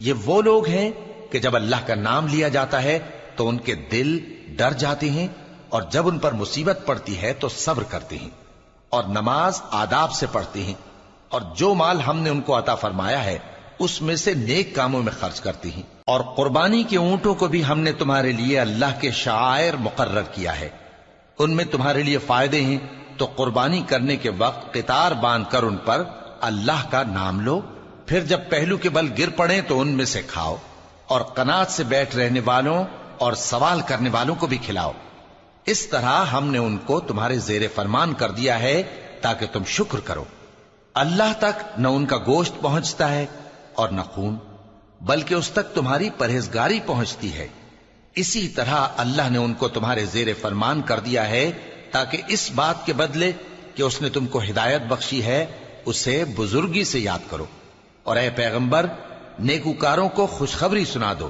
یہ وہ لوگ ہیں کہ جب اللہ کا نام لیا جاتا ہے تو ان کے دل ڈر جاتے ہیں، اور جب ان پر مصیبت پڑتی ہے تو صبر کرتے ہیں، اور نماز آداب سے پڑھتے ہیں، اور جو مال ہم نے ان کو عطا فرمایا ہے اس میں سے نیک کاموں میں خرچ کرتے ہیں۔ اور قربانی کے اونٹوں کو بھی ہم نے تمہارے لیے اللہ کے شعائر مقرر کیا ہے، ان میں تمہارے لیے فائدے ہیں، تو قربانی کرنے کے وقت قطار باندھ کر ان پر اللہ کا نام لو، پھر جب پہلو کے بل گر پڑے تو ان میں سے کھاؤ، اور قناعت سے بیٹھ رہنے والوں اور سوال کرنے والوں کو بھی کھلاؤ۔ اس طرح ہم نے ان کو تمہارے زیر فرمان کر دیا ہے تاکہ تم شکر کرو۔ اللہ تک نہ ان کا گوشت پہنچتا ہے اور نہ خون، بلکہ اس تک تمہاری پرہیزگاری پہنچتی ہے۔ اسی طرح اللہ نے ان کو تمہارے زیر فرمان کر دیا ہے تاکہ اس بات کے بدلے کہ اس نے تم کو ہدایت بخشی ہے اسے بزرگی سے یاد کرو، اور اے پیغمبر نیکوکاروں کو خوشخبری سنا دو۔